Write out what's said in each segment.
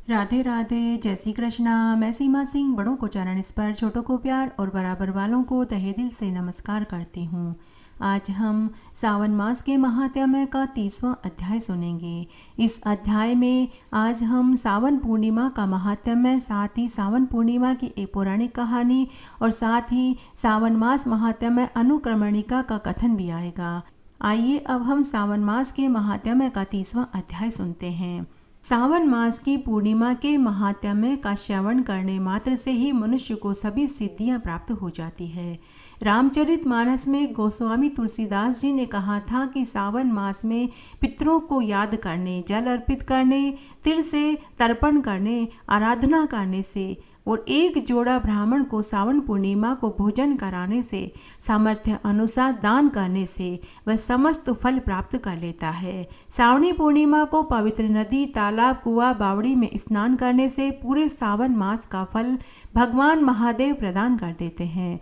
राधे राधे, जय श्री कृष्णा। मैं सीमा सिंह बड़ों को चरण स्पर्श, छोटों को प्यार और बराबर वालों को तहे दिल से नमस्कार करती हूँ। आज हम सावन मास के महात्म्य का 30वां अध्याय सुनेंगे। इस अध्याय में आज हम सावन पूर्णिमा का महात्म्य, साथ ही सावन पूर्णिमा की एक पौराणिक कहानी और साथ ही सावन मास महात्म्य अनुक्रमणिका का कथन भी आएगा। आइए अब हम सावन मास के महात्म्य का 30वां अध्याय सुनते हैं। सावन मास की पूर्णिमा के महात्म्य का श्रवण करने मात्र से ही मनुष्य को सभी सिद्धियां प्राप्त हो जाती है। रामचरितमानस में गोस्वामी तुलसीदास जी ने कहा था कि सावन मास में पितरों को याद करने, जल अर्पित करने, तिल से तर्पण करने, आराधना करने से और एक जोड़ा ब्राह्मण को सावन पूर्णिमा को भोजन कराने से, सामर्थ्य अनुसार दान करने से वह समस्त फल प्राप्त कर लेता है। सावनी पूर्णिमा को पवित्र नदी, तालाब, कुआं, बावड़ी में स्नान करने से पूरे सावन मास का फल भगवान महादेव प्रदान कर देते हैं।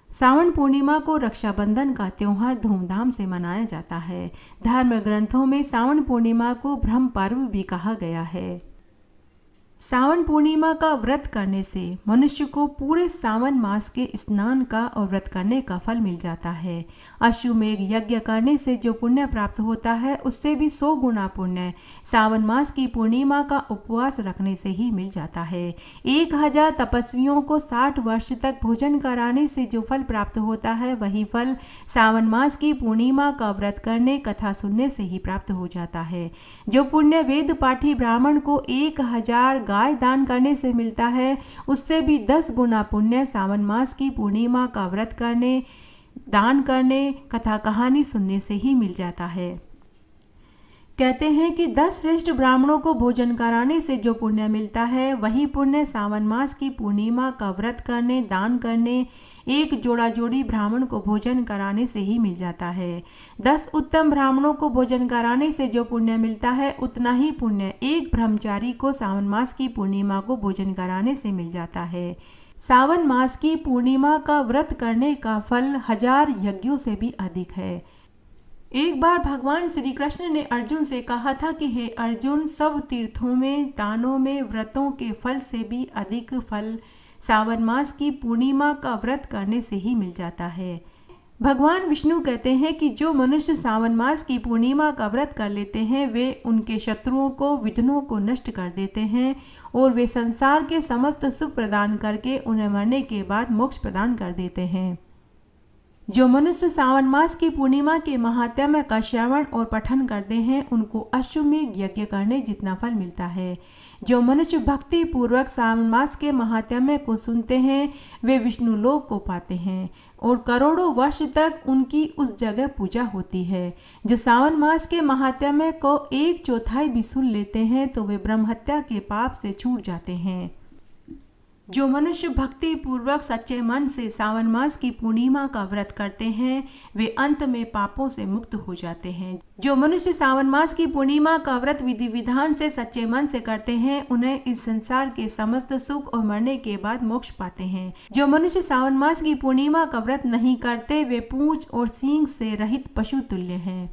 सावन पूर्णिमा को रक्षाबंधन का त्योहार धूमधाम से मनाया जाता है। धर्म ग्रंथों में सावन पूर्णिमा को ब्रह्म पर्व भी कहा गया है। सावन पूर्णिमा का व्रत करने से मनुष्य को पूरे सावन मास के स्नान का और व्रत करने का फल मिल जाता है। अश्वमेघ यज्ञ करने से जो पुण्य प्राप्त होता है उससे भी 100 गुना पुण्य सावन मास की पूर्णिमा का उपवास रखने से ही मिल जाता है। 1000 तपस्वियों को 60 वर्ष तक भोजन कराने से जो फल प्राप्त होता है वही फल सावन मास की पूर्णिमा का व्रत करने, कथा सुनने से ही प्राप्त हो जाता है। जो पुण्य वेद पाठी ब्राह्मण को 1000 गाय दान करने से मिलता है उससे भी 10 गुना पुण्य सावन मास की पूर्णिमा का व्रत करने, दान करने, कथा कहानी सुनने से ही मिल जाता है। कहते हैं कि 10 श्रेष्ठ ब्राह्मणों को भोजन कराने से जो पुण्य मिलता है वही पुण्य सावन मास की पूर्णिमा का व्रत करने, दान करने, एक जोड़ा जोड़ी ब्राह्मण को भोजन कराने से ही मिल जाता है। 10 उत्तम ब्राह्मणों को भोजन कराने से जो पुण्य मिलता है उतना ही पुण्य एक ब्रह्मचारी को सावन मास की पूर्णिमा को भोजन कराने से मिल जाता है। सावन मास की पूर्णिमा का व्रत करने का फल 1000 यज्ञों से भी अधिक है। एक बार भगवान श्री कृष्ण ने अर्जुन से कहा था कि हे अर्जुन, सब तीर्थों में, दानों में, व्रतों के फल से भी अधिक फल सावन मास की पूर्णिमा का व्रत करने से ही मिल जाता है। भगवान विष्णु कहते हैं कि जो मनुष्य सावन मास की पूर्णिमा का व्रत कर लेते हैं वे उनके शत्रुओं को, विघ्नों को नष्ट कर देते हैं और वे संसार के समस्त सुख प्रदान करके उन्हें मरने के बाद मोक्ष प्रदान कर देते हैं। जो मनुष्य सावन मास की पूर्णिमा के महात्म्य का श्रवण और पठन करते हैं उनको अश्वमेघ यज्ञ करने जितना फल मिलता है। जो मनुष्य भक्ति पूर्वक सावन मास के महात्म्य को सुनते हैं वे विष्णु लोक को पाते हैं और करोड़ों वर्ष तक उनकी उस जगह पूजा होती है। जो सावन मास के महात्म्य को 1/4 भी सुन लेते हैं तो वे ब्रह्महत्या के पाप से छूट जाते हैं। जो मनुष्य भक्ति पूर्वक सच्चे मन से सावन मास की पूर्णिमा का व्रत करते हैं वे अंत में पापों से मुक्त हो जाते हैं। जो मनुष्य सावन मास की पूर्णिमा का व्रत विधि विधान से सच्चे मन से करते हैं उन्हें इस संसार के समस्त सुख और मरने के बाद मोक्ष पाते हैं। जो मनुष्य सावन मास की पूर्णिमा का व्रत नहीं करते वे पूंछ और सींग से रहित पशु तुल्य हैं।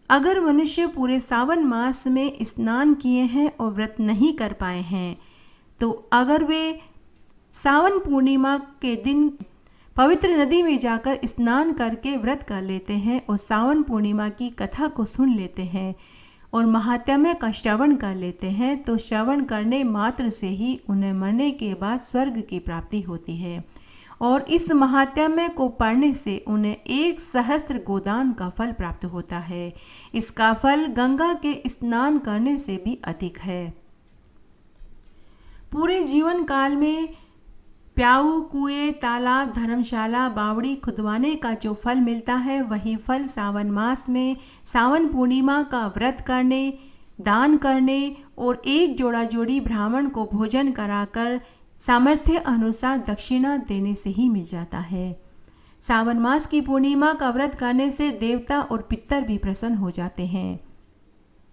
अगर मनुष्य पूरे सावन मास में स्नान किए हैं और व्रत नहीं कर पाए हैं तो अगर वे सावन पूर्णिमा के दिन पवित्र नदी में जाकर स्नान करके व्रत कर लेते हैं और सावन पूर्णिमा की कथा को सुन लेते हैं और महात्म्य का श्रवण कर लेते हैं तो श्रवण करने मात्र से ही उन्हें मरने के बाद स्वर्ग की प्राप्ति होती है और इस महात्म्य को पढ़ने से उन्हें 1 सहस्त्र गोदान का फल प्राप्त होता है। इसका फल गंगा के स्नान करने से भी अधिक है। पूरे जीवन काल में प्याऊ, कुएं, तालाब, धर्मशाला, बावड़ी खुदवाने का जो फल मिलता है वही फल सावन मास में सावन पूर्णिमा का व्रत करने, दान करने और एक जोड़ा जोड़ी ब्राह्मण को भोजन कराकर सामर्थ्य अनुसार दक्षिणा देने से ही मिल जाता है। सावन मास की पूर्णिमा का व्रत करने से देवता और पितर भी प्रसन्न हो जाते हैं।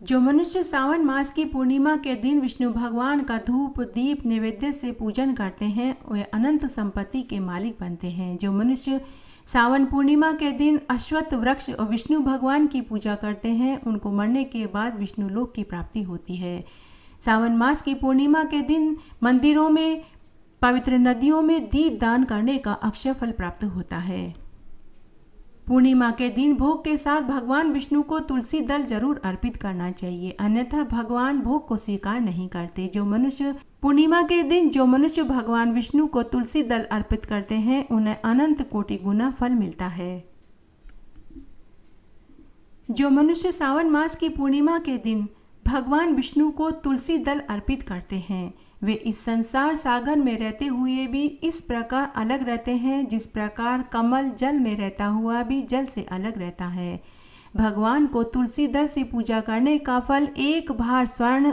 जो मनुष्य सावन मास की पूर्णिमा के दिन विष्णु भगवान का धूप दीप नैवेद्य से पूजन करते हैं वे अनंत संपत्ति के मालिक बनते हैं। जो मनुष्य सावन पूर्णिमा के दिन अश्वत्थ वृक्ष और विष्णु भगवान की पूजा करते हैं उनको मरने के बाद विष्णु लोक की प्राप्ति होती है। सावन मास की पूर्णिमा के दिन मंदिरों में, पवित्र नदियों में दीप दान करने का अक्षय फल प्राप्त होता है। पूर्णिमा के दिन भोग के साथ भगवान विष्णु को तुलसी दल जरूर अर्पित करना चाहिए, अन्यथा भगवान भोग को स्वीकार नहीं करते। पूर्णिमा के दिन जो मनुष्य भगवान विष्णु को तुलसी दल अर्पित करते हैं उन्हें अनंत कोटि गुना फल मिलता है। जो मनुष्य सावन मास की पूर्णिमा के दिन भगवान विष्णु को तुलसी दल अर्पित करते हैं वे इस संसार सागर में रहते हुए भी इस प्रकार अलग रहते हैं जिस प्रकार कमल जल में रहता हुआ भी जल से अलग रहता है। भगवान को तुलसी दल से पूजा करने का फल 1 भार स्वर्ण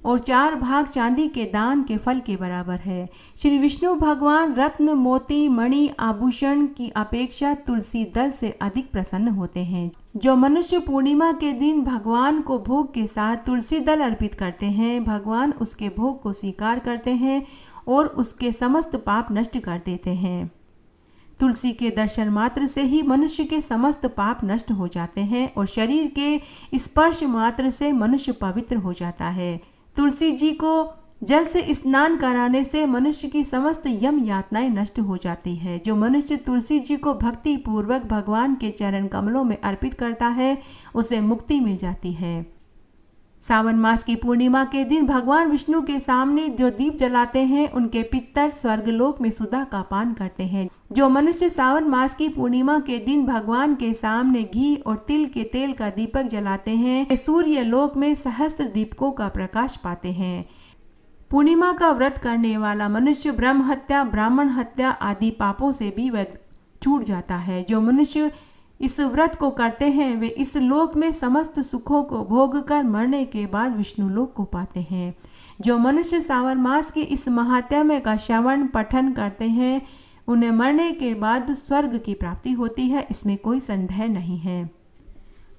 और 4 भाग चांदी के दान के फल के बराबर है। श्री विष्णु भगवान रत्न, मोती, मणि, आभूषण की अपेक्षा तुलसी दल से अधिक प्रसन्न होते हैं। जो मनुष्य पूर्णिमा के दिन भगवान को भोग के साथ तुलसी दल अर्पित करते हैं, भगवान उसके भोग को स्वीकार करते हैं और उसके समस्त पाप नष्ट कर देते हैं। तुलसी के दर्शन मात्र से ही मनुष्य के समस्त पाप नष्ट हो जाते हैं और शरीर के स्पर्श मात्र से मनुष्य पवित्र हो जाता है। तुलसी जी को जल से स्नान कराने से मनुष्य की समस्त यम यातनाएं नष्ट हो जाती है। जो मनुष्य तुलसी जी को भक्ति पूर्वक भगवान के चरण कमलों में अर्पित करता है उसे मुक्ति मिल जाती है। सावन मास की पूर्णिमा के दिन भगवान विष्णु के सामने जो दीप जलाते हैं उनके पितर स्वर्गलोक में सुधा का पान करते हैं। जो मनुष्य सावन मास की पूर्णिमा के दिन भगवान के सामने घी और तिल के तेल का दीपक जलाते हैं सूर्य लोक में सहस्त्र दीपकों का प्रकाश पाते हैं। पूर्णिमा का व्रत करने वाला मनुष्य ब्रह्म हत्या, ब्राह्मण हत्या आदि पापों से भी वह छूट जाता है। जो मनुष्य इस व्रत को करते हैं वे इस लोक में समस्त सुखों को भोग कर मरने के बाद विष्णु लोक को पाते हैं। जो मनुष्य सावन मास के इस महात्म्य का श्रवण पठन करते हैं उन्हें मरने के बाद स्वर्ग की प्राप्ति होती है, इसमें कोई संदेह नहीं है।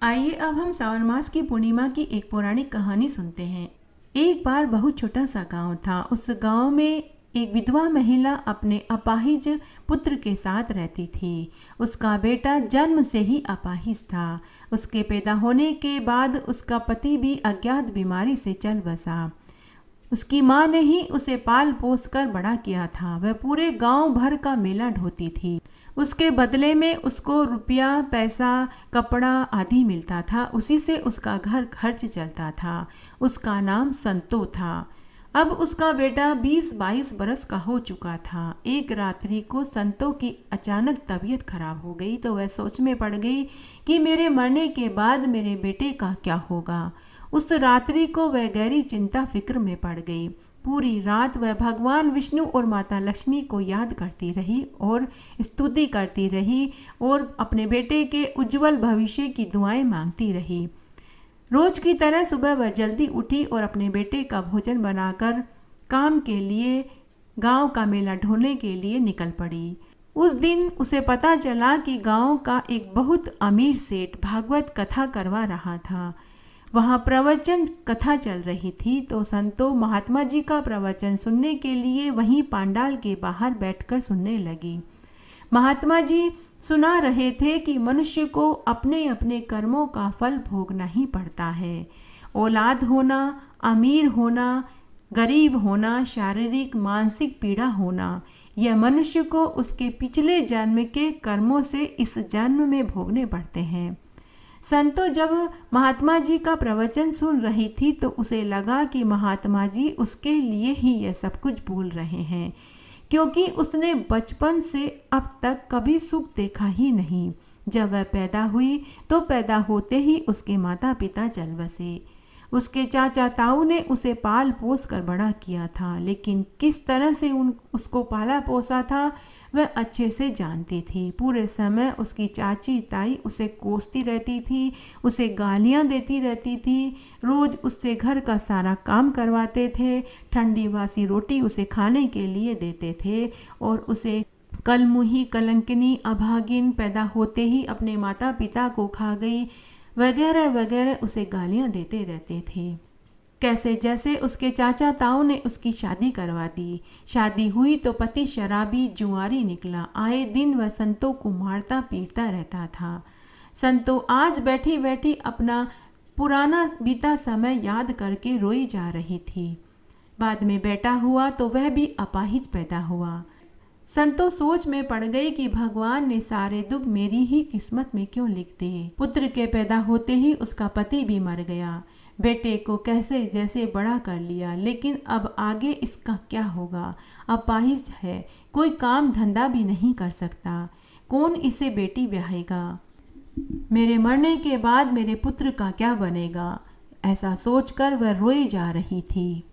आइए अब हम सावन मास की पूर्णिमा की एक पौराणिक कहानी सुनते हैं। एक बार बहुत छोटा सा गांव था। उस गांव में एक विधवा महिला अपने अपाहिज पुत्र के साथ रहती थी। उसका बेटा जन्म से ही अपाहिज था। उसके पैदा होने के बाद उसका पति भी अज्ञात बीमारी से चल बसा। उसकी माँ ने ही उसे पाल पोस कर बड़ा किया था। वह पूरे गांव भर का मेला ढोती थी। उसके बदले में उसको रुपया, पैसा, कपड़ा आदि मिलता था। उसी से उसका घर खर्च चलता था। उसका नाम संतो था। अब उसका बेटा 20-22 बरस का हो चुका था। एक रात्रि को संतो की अचानक तबीयत खराब हो गई तो वह सोच में पड़ गई कि मेरे मरने के बाद मेरे बेटे का क्या होगा। उस रात्रि को वह गहरी चिंता फिक्र में पड़ गई। पूरी रात वह भगवान विष्णु और माता लक्ष्मी को याद करती रही और स्तुति करती रही और अपने बेटे के उज्जवल भविष्य की दुआएं मांगती रही। रोज की तरह सुबह वह जल्दी उठी और अपने बेटे का भोजन बनाकर काम के लिए गांव का मेला ढोने के लिए निकल पड़ी। उस दिन उसे पता चला कि गांव का एक बहुत अमीर सेठ भागवत कथा करवा रहा था। वहां प्रवचन कथा चल रही थी तो संतो महात्मा जी का प्रवचन सुनने के लिए वहीं पांडाल के बाहर बैठकर सुनने लगी। महात्मा जी सुना रहे थे कि मनुष्य को अपने अपने कर्मों का फल भोगना ही पड़ता है। औलाद होना, अमीर होना, गरीब होना, शारीरिक मानसिक पीड़ा होना, यह मनुष्य को उसके पिछले जन्म के कर्मों से इस जन्म में भोगने पड़ते हैं। संतो जब महात्मा जी का प्रवचन सुन रही थी तो उसे लगा कि महात्मा जी उसके लिए ही यह सब कुछ बोल रहे हैं, क्योंकि उसने बचपन से अब तक कभी सुख देखा ही नहीं। जब वह पैदा हुई तो पैदा होते ही उसके माता पिता चल बसे। उसके चाचा ताऊ ने उसे पाल पोस कर बड़ा किया था, लेकिन किस तरह से उसको पाला पोसा था वह अच्छे से जानती थी। पूरे समय उसकी चाची ताई उसे कोसती रहती थी, उसे गालियां देती रहती थी, रोज उससे घर का सारा काम करवाते थे, ठंडी बासी रोटी उसे खाने के लिए देते थे और उसे कलमुही, कलंकिनी, अभागिन, पैदा होते ही अपने माता पिता को खा गई वगैरह वगैरह उसे गालियां देते रहते थे। कैसे जैसे उसके चाचा ताऊ ने उसकी शादी करवा दी। शादी हुई तो पति शराबी जुआरी निकला। आए दिन वह संतों को मारता पीटता रहता था। संतो आज बैठी बैठी अपना पुराना बीता समय याद करके रोई जा रही थी। बाद में बेटा हुआ तो वह भी अपाहिज पैदा हुआ। संतो सोच में पड़ गई कि भगवान ने सारे दुख मेरी ही किस्मत में क्यों लिख दिए। पुत्र के पैदा होते ही उसका पति भी मर गया। बेटे को कैसे जैसे बड़ा कर लिया, लेकिन अब आगे इसका क्या होगा। अपाहिज है, कोई काम धंधा भी नहीं कर सकता, कौन इसे बेटी ब्याहेगा। मेरे मरने के बाद मेरे पुत्र का क्या बनेगा, ऐसा सोचकर वह रोई जा रही थी।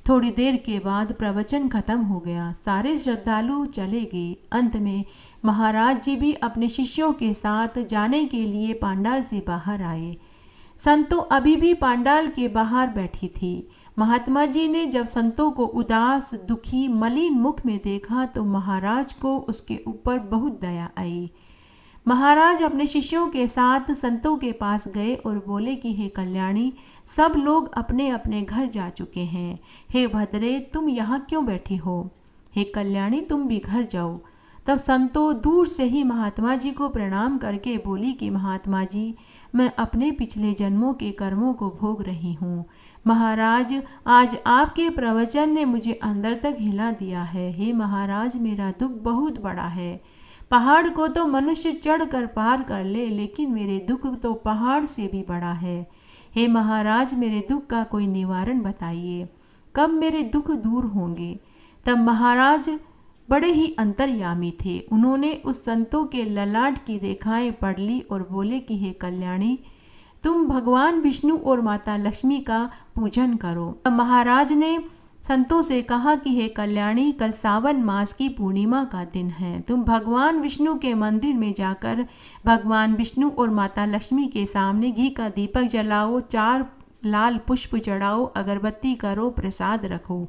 थोड़ी देर के बाद प्रवचन खत्म हो गया। सारे श्रद्धालु चले गए। अंत में महाराज जी भी अपने शिष्यों के साथ जाने के लिए पांडाल से बाहर आए। संतो अभी भी पांडाल के बाहर बैठी थी। महात्मा जी ने जब संतों को उदास, दुखी, मलिन मुख में देखा तो महाराज को उसके ऊपर बहुत दया आई। महाराज अपने शिष्यों के साथ संतों के पास गए और बोले कि हे कल्याणी, सब लोग अपने अपने घर जा चुके हैं। हे भद्रे, तुम यहाँ क्यों बैठी हो। हे कल्याणी, तुम भी घर जाओ। तब संतों दूर से ही महात्मा जी को प्रणाम करके बोली कि महात्मा जी, मैं अपने पिछले जन्मों के कर्मों को भोग रही हूँ। महाराज, आज आपके प्रवचन ने मुझे अंदर तक हिला दिया है। हे महाराज, मेरा दुख बहुत बड़ा है। पहाड़ को तो मनुष्य चढ़कर पार कर ले, लेकिन मेरे दुख तो पहाड़ से भी बड़ा है। हे महाराज, मेरे दुख का कोई निवारण बताइए, कब मेरे दुख दूर होंगे। तब महाराज बड़े ही अंतर्यामी थे। उन्होंने उस संतों के ललाट की रेखाएं पढ़ ली और बोले कि हे कल्याणी, तुम भगवान विष्णु और माता लक्ष्मी का पूजन करो। तब महाराज ने संतों से कहा कि हे कल्याणी, कल सावन मास की पूर्णिमा का दिन है। तुम भगवान विष्णु के मंदिर में जाकर भगवान विष्णु और माता लक्ष्मी के सामने घी का दीपक जलाओ, 4 लाल पुष्प चढ़ाओ, अगरबत्ती करो, प्रसाद रखो,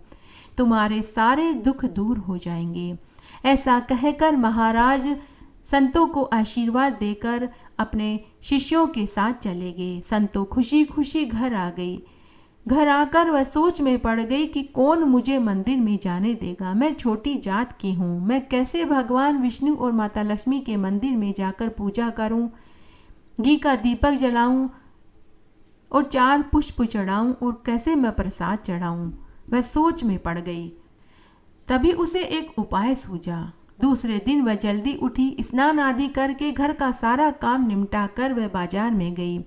तुम्हारे सारे दुख दूर हो जाएंगे। ऐसा कहकर महाराज संतों को आशीर्वाद देकर अपने शिष्यों के साथ चले गए। संतों खुशी खुशी घर आ गई। घर आकर वह सोच में पड़ गई कि कौन मुझे मंदिर में जाने देगा। मैं छोटी जात की हूँ, मैं कैसे भगवान विष्णु और माता लक्ष्मी के मंदिर में जाकर पूजा करूँ, घी का दीपक जलाऊँ और 4 पुष्प चढ़ाऊँ और कैसे मैं प्रसाद चढ़ाऊँ। वह सोच में पड़ गई। तभी उसे एक उपाय सूझा। दूसरे दिन वह जल्दी उठी, स्नान आदि करके घर का सारा काम निपटा कर वह बाजार में गई।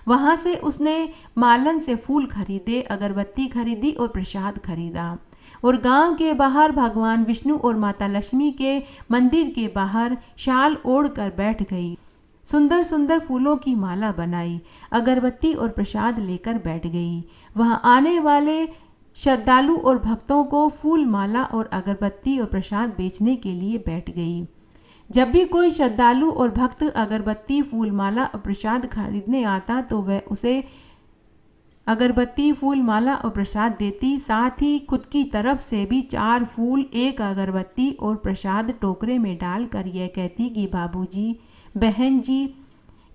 वहाँ से उसने मालन से फूल खरीदे, अगरबत्ती खरीदी और प्रसाद खरीदा और गांव के बाहर भगवान विष्णु और माता लक्ष्मी के मंदिर के बाहर शाल ओढ़कर बैठ गई। सुंदर सुंदर फूलों की माला बनाई, अगरबत्ती और प्रसाद लेकर बैठ गई। वहाँ आने वाले श्रद्धालु और भक्तों को फूल, माला और अगरबत्ती और प्रसाद बेचने के लिए बैठ गई। जब भी कोई श्रद्धालु और भक्त अगरबत्ती, फूल, माला और प्रसाद खरीदने आता तो वह उसे अगरबत्ती, फूल, माला और प्रसाद देती। साथ ही खुद की तरफ से भी 4 फूल, 1 अगरबत्ती और प्रसाद टोकरे में डालकर यह कहती कि बाबूजी, बहन जी,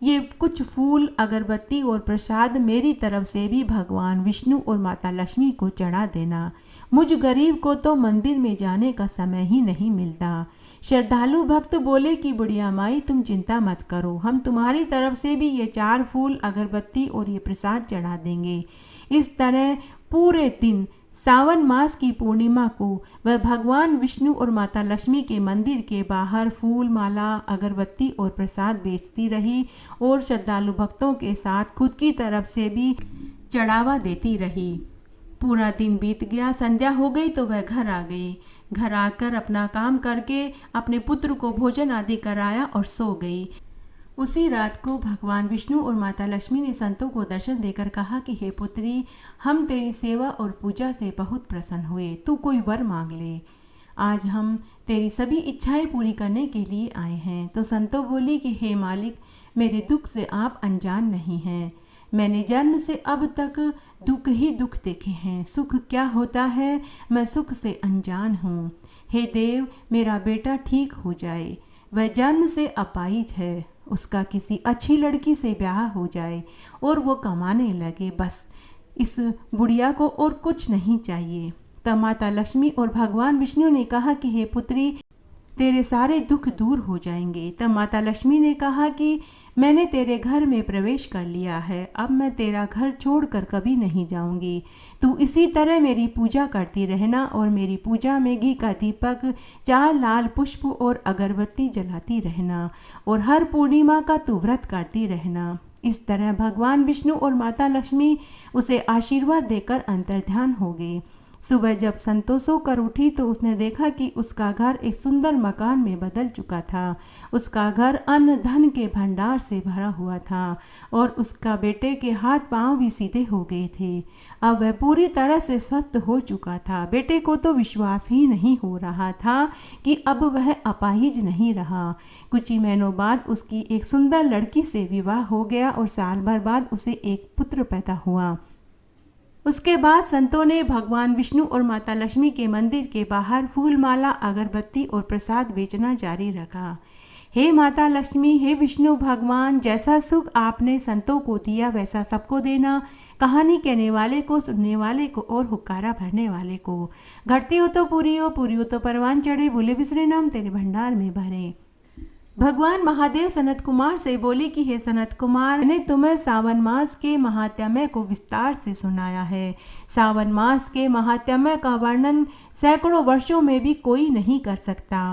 ये कुछ फूल, अगरबत्ती और प्रसाद मेरी तरफ से भी भगवान विष्णु और माता लक्ष्मी को चढ़ा देना। मुझ गरीब को तो मंदिर में जाने का समय ही नहीं मिलता। श्रद्धालु भक्त बोले कि बुढ़िया माई, तुम चिंता मत करो, हम तुम्हारी तरफ से भी ये 4 फूल, अगरबत्ती और ये प्रसाद चढ़ा देंगे। इस तरह पूरे दिन सावन मास की पूर्णिमा को वह भगवान विष्णु और माता लक्ष्मी के मंदिर के बाहर फूल, माला, अगरबत्ती और प्रसाद बेचती रही और श्रद्धालु भक्तों के साथ खुद की तरफ से भी चढ़ावा देती रही। पूरा दिन बीत गया। संध्या हो गई तो वह घर आ गई। घर आकर अपना काम करके अपने पुत्र को भोजन आदि कराया और सो गई। उसी रात को भगवान विष्णु और माता लक्ष्मी ने संतों को दर्शन देकर कहा कि हे पुत्री, हम तेरी सेवा और पूजा से बहुत प्रसन्न हुए, तू कोई वर मांग ले। आज हम तेरी सभी इच्छाएं पूरी करने के लिए आए हैं। तो संतों बोली कि हे मालिक, मेरे दुख से आप अनजान नहीं हैं। मैंने जन्म से अब तक दुख ही दुख देखे हैं। सुख क्या होता है, मैं सुख से अनजान हूँ। हे देव, मेरा बेटा ठीक हो जाए। वह जन्म से अपाहिज है, उसका किसी अच्छी लड़की से ब्याह हो जाए और वो कमाने लगे, बस इस बुढ़िया को और कुछ नहीं चाहिए। तब माता लक्ष्मी और भगवान विष्णु ने कहा कि हे पुत्री, तेरे सारे दुख दूर हो जाएंगे। तब माता लक्ष्मी ने कहा कि मैंने तेरे घर में प्रवेश कर लिया है, अब मैं तेरा घर छोड़कर कभी नहीं जाऊंगी। तू इसी तरह मेरी पूजा करती रहना और मेरी पूजा में घी का दीपक, 4 लाल पुष्प और अगरबत्ती जलाती रहना और हर पूर्णिमा का तू व्रत करती रहना। इस तरह भगवान विष्णु और माता लक्ष्मी उसे आशीर्वाद देकर अंतर्ध्यान हो गए। सुबह जब संतोष होकर उठी तो उसने देखा कि उसका घर एक सुंदर मकान में बदल चुका था। उसका घर अन्न धन के भंडार से भरा हुआ था और उसका बेटे के हाथ पांव भी सीधे हो गए थे। अब वह पूरी तरह से स्वस्थ हो चुका था। बेटे को तो विश्वास ही नहीं हो रहा था कि अब वह अपाहिज नहीं रहा। कुछ ही महीनों बाद उसकी एक सुंदर लड़की से विवाह हो गया और साल भर बाद उसे एक पुत्र पैदा हुआ। उसके बाद संतों ने भगवान विष्णु और माता लक्ष्मी के मंदिर के बाहर फूल माला, अगरबत्ती और प्रसाद बेचना जारी रखा। हे माता लक्ष्मी, हे विष्णु भगवान, जैसा सुख आपने संतों को दिया वैसा सबको देना। कहानी कहने वाले को, सुनने वाले को और हुक्कारा भरने वाले को। घटती हो तो पूरी हो तो परवान चढ़े, भूले बिसरे नाम तेरे भंडार में भरे। भगवान महादेव सनत कुमार से बोले कि हे सनत कुमार, मैंने तुम्हें सावन मास के महात्म्य को विस्तार से सुनाया है। सावन मास के महात्म्य का वर्णन सैकड़ों वर्षों में भी कोई नहीं कर सकता।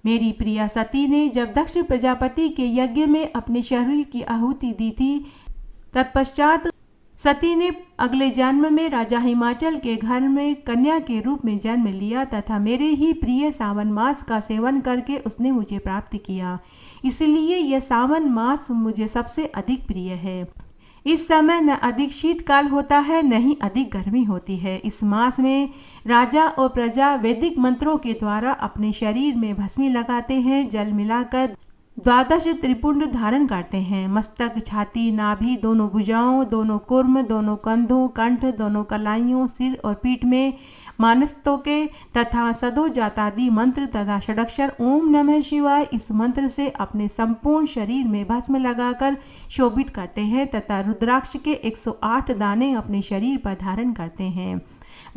मेरी प्रिया सती ने जब दक्ष प्रजापति के यज्ञ में अपने शरीर की आहुति दी थी, तत्पश्चात सती ने अगले जन्म में राजा हिमाचल के घर में कन्या के रूप में जन्म लिया तथा मेरे ही प्रिय सावन मास का सेवन करके उसने मुझे प्राप्त किया। इसलिए यह सावन मास मुझे सबसे अधिक प्रिय है। इस समय न अधिक शीतकाल होता है न ही अधिक गर्मी होती है। इस मास में राजा और प्रजा वैदिक मंत्रों के द्वारा अपने शरीर में भस्मी लगाते हैं, जल मिलाकर 12 त्रिपुंड धारण करते हैं। मस्तक, छाती, नाभि, दोनों भुजाओं, दोनों कुर्म, दोनों कंधों, कंठ, दोनों कलाइयों, सिर और पीठ में मानस्तोके तथा सदो जातादि मंत्र तथा षडक्षर ओम नमः शिवाय इस मंत्र से अपने संपूर्ण शरीर में भस्म लगाकर शोभित करते हैं तथा रुद्राक्ष के 108 दाने अपने शरीर पर धारण करते हैं।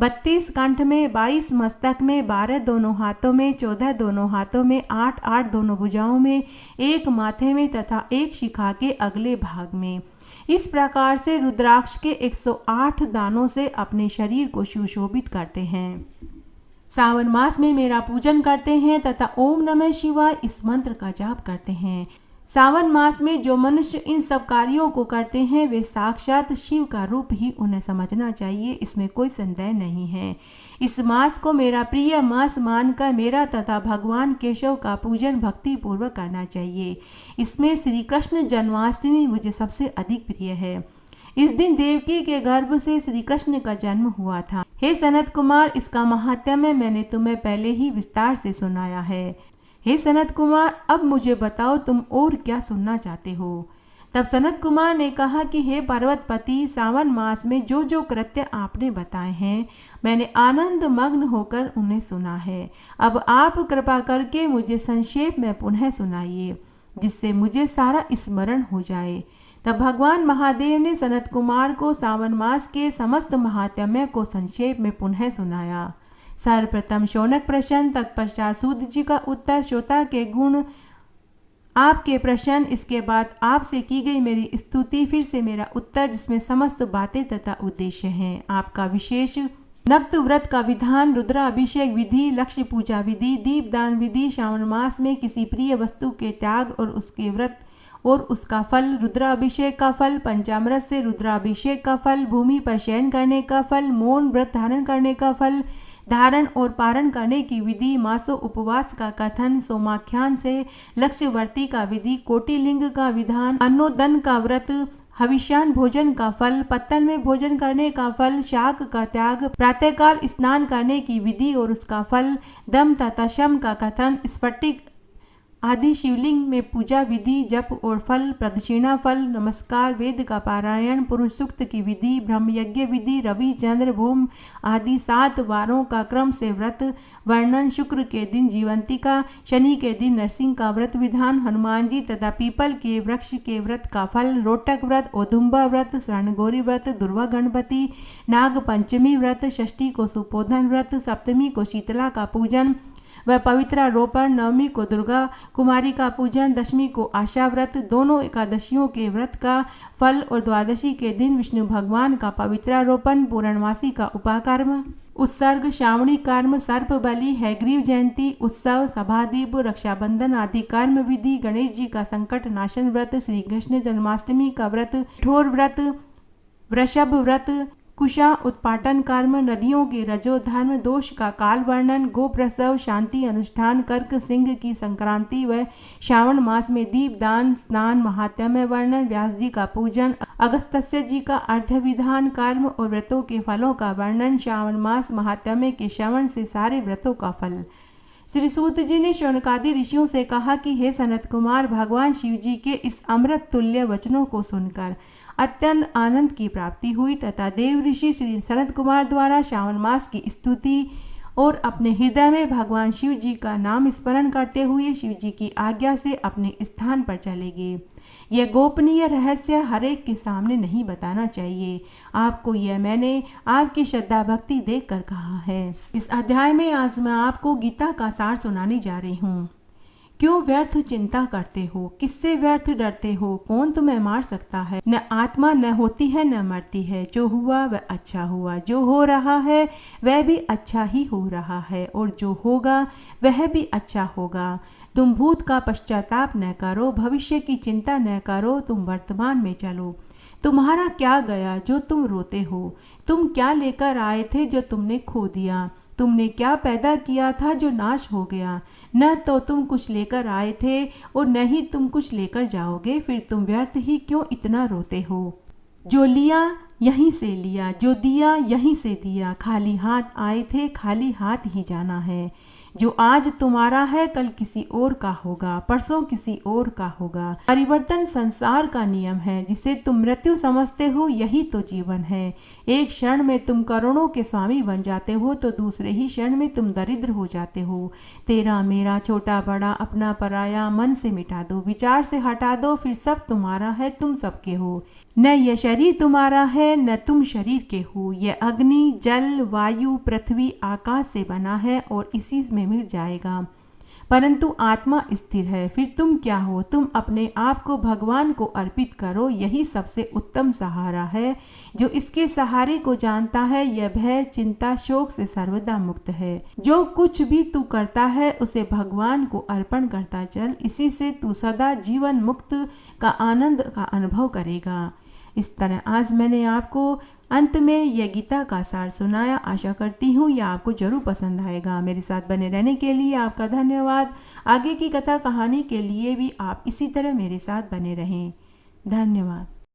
32 कंठ में, 22 मस्तक में, 12 दोनों हाथों में, 14 दोनों हाथों में, 8 दोनों भुजाओं में, 1 माथे में तथा 1 शिखा के अगले भाग में। इस प्रकार से रुद्राक्ष के 108 दानों से अपने शरीर को सुशोभित करते हैं। सावन मास में मेरा पूजन करते हैं तथा ओम नमः शिवाय इस मंत्र का जाप करते हैं। सावन मास में जो मनुष्य इन सब कार्यों को करते हैं वे साक्षात शिव का रूप ही उन्हें समझना चाहिए, इसमें कोई संदेह नहीं है। इस मास को मेरा प्रिय मास मानकर मेरा तथा भगवान केशव का पूजन भक्ति पूर्वक करना चाहिए। इसमें श्री कृष्ण जन्माष्टमी मुझे सबसे अधिक प्रिय है। इस दिन देवकी के गर्भ से श्री कृष्ण का जन्म हुआ था। हे सनत कुमार, इसका महात्म्य मैंने तुम्हें पहले ही विस्तार से सुनाया है। हे सनत कुमार, अब मुझे बताओ तुम और क्या सुनना चाहते हो। तब सनत कुमार ने कहा कि हे पर्वतपति, सावन मास में जो जो कृत्य आपने बताए हैं मैंने आनंद मग्न होकर उन्हें सुना है। अब आप कृपा करके मुझे संक्षेप में पुनः सुनाइए जिससे मुझे सारा स्मरण हो जाए। तब भगवान महादेव ने सनत कुमार को सावन मास के समस्त महात्म्य को संक्षेप में पुनः सुनाया। सर्वप्रथम शौनक प्रश्न, तत्पश्चात सूत जी का उत्तर, श्रोता के गुण, आपके प्रश्न, इसके बाद आपसे की गई मेरी स्तुति, फिर से मेरा उत्तर जिसमें समस्त बातें तथा उद्देश्य हैं। आपका विशेष नक्त व्रत का विधान, रुद्राभिषेक विधि, लक्ष्य पूजा विधि, दीपदान विधि, श्रावण मास में किसी प्रिय वस्तु के त्याग और उसके व्रत और उसका फल, रुद्राभिषेक का फल, पंचामृत से रुद्राभिषेक का फल, भूमि पर शयन करने का फल, मौन व्रत धारण करने का फल, धारण और पारण करने की विधि, मासो उपवास का कथन, सोमाख्यान से लक्ष्यवर्ती का विधि, कोटिलिंग का विधान, अन्नोदन का व्रत, हविष्यान भोजन का फल, पत्तल में भोजन करने का फल, शाक का त्याग, प्रातःकाल स्नान करने की विधि और उसका फल, दम तथा शम का कथन, स्फटिक आदि शिवलिंग में पूजा विधि, जप और फल, प्रदक्षिणा फल, नमस्कार, वेद का पारायण, पुरुष सूक्त की विधि, ब्रह्मयज्ञ विधि, रवि चंद्र भूम आदि 7 वारों का क्रम से व्रत वर्णन, शुक्र के दिन जीवंतिका, शनि के दिन नरसिंह का व्रत विधान, हनुमान जी तथा पीपल के वृक्ष के व्रत का फल, रोटक व्रत, औदुम्बा व्रत, स्वर्णगौरी व्रत, दुर्वा गणपति, नाग पंचमी व्रत, षष्ठी को सुपोधन व्रत, सप्तमी को शीतला का पूजन, वह पवित्रारोपण, नवमी को दुर्गा कुमारी का पूजन, दशमी को आशा व्रत, दोनों एकादशियों के व्रत का फल और द्वादशी के दिन विष्णु भगवान का पवित्रारोपण, पूर्णमासी का उपाकर्म, उत्सर्ग, श्रावणी कर्म, सर्प बलि, हैग्रीव जयंती उत्सव, सभादीप, रक्षाबंधन आदि कर्म विधि, गणेश जी का संकट नाशन व्रत, श्री कृष्ण जन्माष्टमी का व्रत, कठोर व्रत, वृषभ व्रत, कुशा उत्पाटन कर्म, नदियों के रजोधर्म दोष का काल वर्णन, गो प्रसव, शांति अनुष्ठान, कर्क सिंह की संक्रांति व श्रावण मास में दीपदान, स्नान, महात्म्य वर्णन, व्यास जी का पूजन, अगस्त्य जी का अर्ध विधान कर्म और व्रतों के फलों का वर्णन, श्रावण मास महात्म्य के श्रवण से सारे व्रतों का फल। श्री सूत जी ने शौनकादि ऋषियों से कहा कि हे सनत कुमार, भगवान शिव जी के इस अमृत तुल्य वचनों को सुनकर अत्यंत आनंद की प्राप्ति हुई तथा देव ऋषि श्री सनत कुमार द्वारा श्रावण मास की स्तुति और अपने हृदय में भगवान शिव जी का नाम स्मरण करते हुए शिव जी की आज्ञा से अपने स्थान पर चले गए। यह गोपनीय रहस्य हर एक के सामने नहीं बताना चाहिए। आपको यह मैंने आपकी श्रद्धा भक्ति देखकर कहा है। इस अध्याय में आज मैं आपको गीता का सार सुनाने जा रही हूँ। क्यों व्यर्थ चिंता करते हो? किससे व्यर्थ डरते हो? कौन तुम्हें मार सकता है? न आत्मा न होती है न मरती है। जो हुआ वह अच्छा हुआ, जो हो रहा है वह भी अच्छा ही हो रहा है और जो होगा वह भी अच्छा होगा। तुम भूत का पश्चाताप न करो, भविष्य की चिंता न करो, तुम वर्तमान में चलो। तुम्हारा क्या गया जो तुम रोते हो? तुम क्या लेकर आए थे जो तुमने खो दिया? तुमने क्या पैदा किया था जो नाश हो गया? न तो तुम कुछ लेकर आए थे और न ही तुम कुछ लेकर जाओगे, फिर तुम व्यर्थ ही क्यों इतना रोते हो? जो लिया यहीं से लिया, जो दिया यहीं से दिया। खाली हाथ आए थे, खाली हाथ ही जाना है। जो आज तुम्हारा है कल किसी और का होगा, परसों किसी और का होगा। परिवर्तन संसार का नियम है। जिसे तुम मृत्यु समझते हो यही तो जीवन है। एक क्षण में तुम करोड़ों के स्वामी बन जाते हो तो दूसरे ही क्षण में तुम दरिद्र हो जाते हो। तेरा मेरा, छोटा बड़ा, अपना पराया मन से मिटा दो, विचार से हटा दो, फिर सब तुम्हारा है, तुम सबके हो। न यह शरीर तुम्हारा है न तुम शरीर के हो। यह अग्नि, जल, वायु, पृथ्वी, आकाश से बना है और इसी में मिल जाएगा। परंतु आत्मा स्थिर है। फिर तुम क्या हो? तुम अपने आप को भगवान को अर्पित करो, यही सबसे उत्तम सहारा है। जो इसके सहारे को जानता है यह भय, चिंता, शोक से सर्वदा मुक्त है। जो कुछ भी तू करता है उसे भगवान को अर्पण करता चल, इसी से तू सदा जीवन मुक्त का आनंद का अनुभव करेगा। इस तरह आज मैंने आपको अंत में यह गीता का सार सुनाया। आशा करती हूँ यह आपको जरूर पसंद आएगा। मेरे साथ बने रहने के लिए आपका धन्यवाद। आगे की कथा कहानी के लिए भी आप इसी तरह मेरे साथ बने रहें। धन्यवाद।